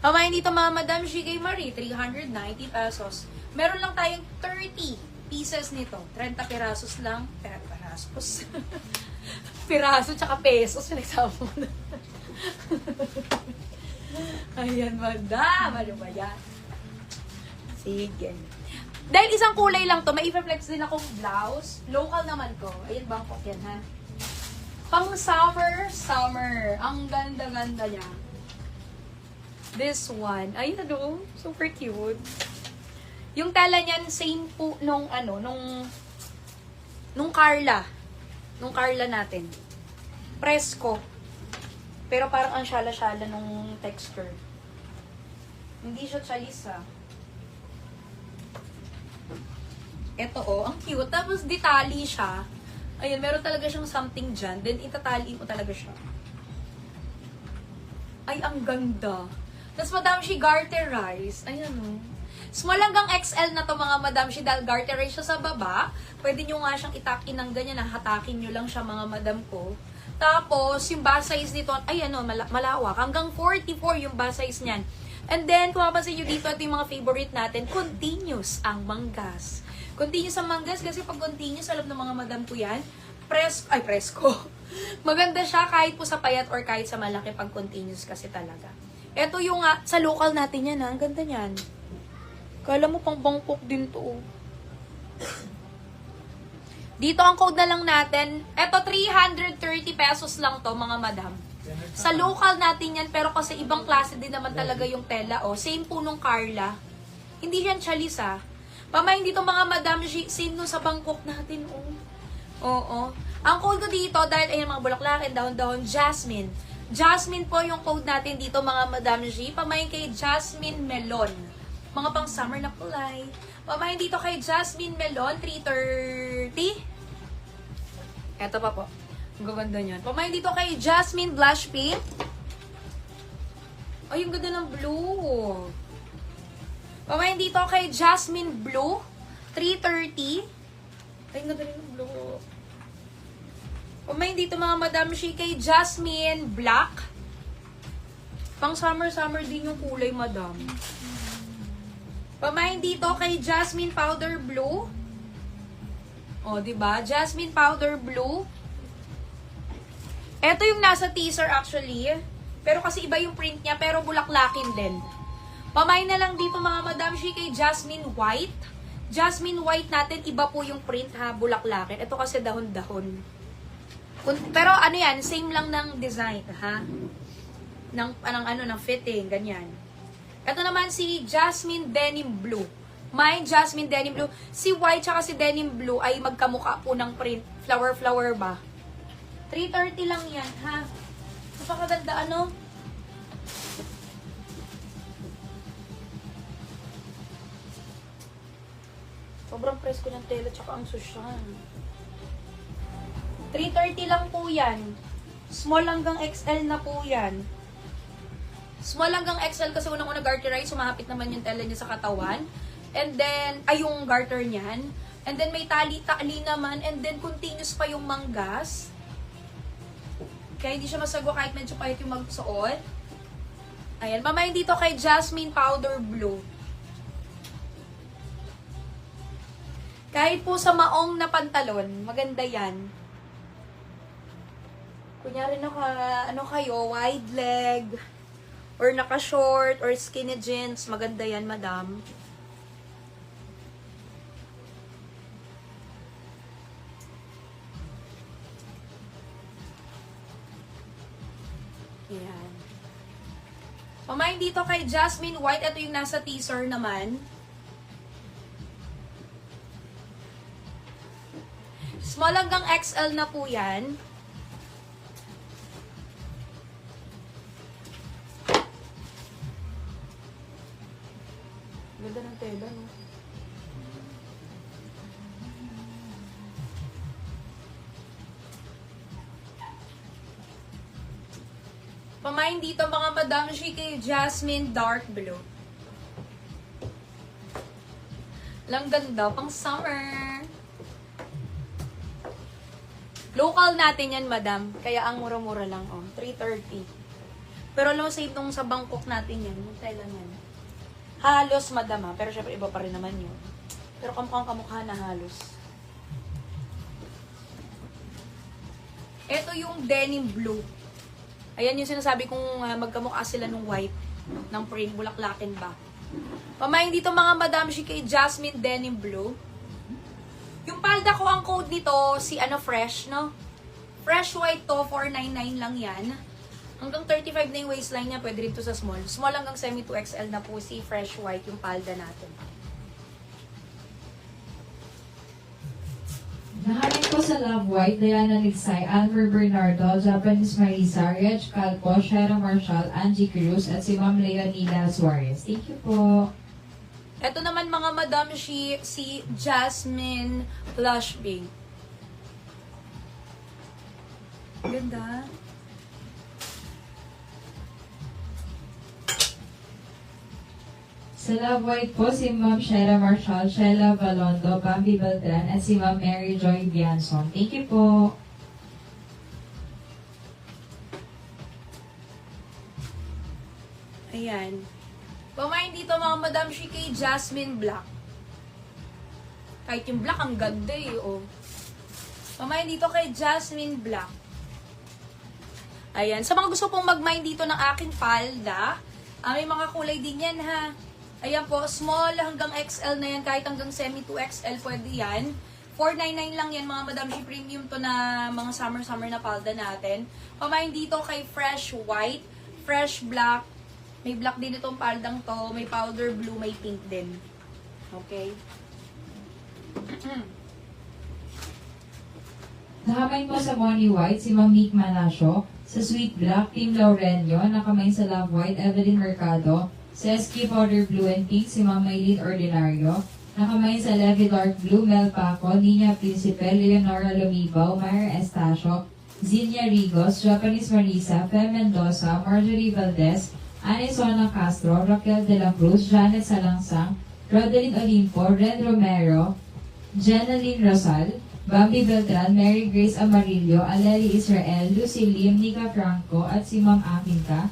Pamain dito mga Madam Shigay Marie, 390 pesos. Meron lang tayong 30 pieces nito. 30 pirasos lang. Pirasos. Piraso tsaka pesos. Nagsama mo na. Ayan, Madam. Ano ba yan? Sige. Dahil isang kulay lang to, may i-flex din akong blouse. Local naman ko. Ayan, Bangkok yan, ha? Pang summer. Ang ganda-ganda niya. This one. Ay, ano? Super cute. Yung tela niyan, same po nung Carla. Nung Carla natin. Presko. Pero parang ang syala-syala nung texture. Hindi siya chalisa. Ito ang cute. Tapos ditali siya. Ayun, meron talaga siyang something dyan. Then itatali mo talaga siya. Ay, ang ganda. Tapos Madam Shi garterize. Ayan Small hanggang XL na to mga Madam Shi dahil garterize siya sa baba. Pwede nyo nga siyang itakin ng ganyan. Hatakin nyo lang siya mga Madam ko. Tapos, yung bust size nito, ay malawak. Hanggang 44 yung bust size niyan. And then, kung mapapansin nyo dito, ito yung mga favorite natin, continuous ang manggas. Continuous ang manggas kasi pag continuous, alam ng mga Madam ko yan, presko. Maganda siya kahit po sa payat or kahit sa malaki pag continuous kasi talaga. Ito yung sa local natin yan ang ganda niyan. Kala mo pang Bangkok din to. Dito ang code na lang natin. Ito 330 pesos lang to mga Madam. Sa local natin yan pero kasi ibang klase din naman talaga yung tela. Same po nung Carla. Hindi yan chalisa. Pamain dito mga Madam, same nung sa Bangkok natin. Oo. Ang code ko dito dahil ayan mga bulaklakin, dahon-dahon, Jasmine. Jasmine po yung code natin dito mga Madam G. Pamain kay Jasmine Melon. Mga pang summer na kulay. Pamain dito kay Jasmine Melon, 330. Eto pa po. Ang gaganda niyan. Pamain dito kay Jasmine Blush Pink. Ay, yung ganda ng blue. Pamain dito kay Jasmine Blue, 330. Ay, ang ganda rin ng blue. Pamain dito mga Madam Shi kay Jasmine Black. Pang summer din yung kulay, Madam. Pamain dito kay Jasmine Powder Blue. Diba? Jasmine Powder Blue. Ito yung nasa teaser actually. Pero kasi iba yung print niya, pero bulaklakin din. Pamain na lang dito mga Madam Shi kay Jasmine White. Jasmine White natin, iba po yung print ha, bulaklakin. Ito kasi dahon-dahon. Pero yan, same lang ng design ha. Ng fitting, ganyan. Ito naman si Jasmine Denim Blue. May Jasmine Denim Blue. Si White tsaka si Denim Blue ay magkamukha po ng print. Flower ba? 330 lang yan, ha? Napakaganda, Sobrang presko ng tela tsaka ang susyan. 330 lang po yan. Small hanggang XL na po yan. Small hanggang XL kasi unang-una garterize, sumahapit naman yung tela niya sa katawan. And then, yung garter niyan. And then, may tali-tali naman. And then, continuous pa yung manggas. Kaya hindi siya masagwa kahit medyo pahit yung magsuot. Ayan. Mamayin dito kay Jasmine Powder Blue. Kahit po sa maong na pantalon, maganda yan. Kunyari kayo, wide leg, or naka-short, or skinny jeans, maganda yan, Madam. Ayan. Pamain dito kay Jasmine White, ito yung nasa teaser naman. Small hanggang XL na po yan. Ganda ng tela, no? Pamain dito mga Madam Shi kay Jasmine Dark Blue. Lang ganda, pang summer. Local natin yan, Madam. Kaya ang mura-mura lang, 330. Pero alam mo, same nung sa Bangkok natin yan. Yung tela yan. Halos, madam, pero syempre iba pa rin naman yun. Pero kamukha na halos. Ito yung denim blue. Ayan yung sinasabi kong magkamukha sila nung white ng print, bulaklakin ba. Pamain dito mga madam, si kay Jasmine Denim Blue. Yung palda ko, ang code nito, si Fresh, no? Fresh white to, 499 lang yan. Hanggang 35 na yung waistline niya, pwede rin to sa small. Small hanggang semi 2XL na po si Fresh white, yung palda natin. Nahanap ko sa Love White, Diana Ligsay, Almer Bernardo, Japanese Marisa, Reg Calpo, Shera Marshall, Angie Cruz, at si Ma'am Leonida Suarez. Thank you po. Ito naman mga madam, si Jasmine Blush Pink. Ganda. Sa Love White po, si Ma'am Shera Marshall, Shella Valondo, Bambi Beltran, at si Ma'am Mary Joy Bianson. Thank you po. Ayan. Pamain dito mga madam, si kay Jasmine Black. Kahit yung black, ang ganda eh, oh. Pamain dito kay Jasmine Black. Ayan. Sa mga gusto pong mag-mine dito ng aking palda, may mga kulay din yan, ha. Ayan po, small hanggang XL na yan, kahit hanggang semi 2XL pwede yan. 499 lang yan mga madam, si premium to na mga summer na palda natin. Pamain dito kay Fresh White, Fresh Black, may black din itong paldang to, may powder blue, may pink din. Okay? Nakamay mo sa Bonnie White, si Ma'am Meek Manasio, sa Sweet Black, Team Laurenio, nakamay sa Love White, Evelyn Mercado, sa SK Powder Blue and Pink, si Ma'am Maylene Ordinario, nakamay sa Levi Dark Blue, Mel Paco, Nina Principe, Leonora Lumibaw, Myra Estacio, Zinia Rigos, Japanese Marisa, Fe Mendoza, Marjorie Valdez, Anisona Castro, Raquel de la Cruz, Janet Salangsang, Rodeline Olimpo, Ren Romero, Jenaline Rosal, Bambi Beltran, Mary Grace Amarillo, Aleli Israel, Lucy Lim, Nika Franco, at si Ma'am Akinka.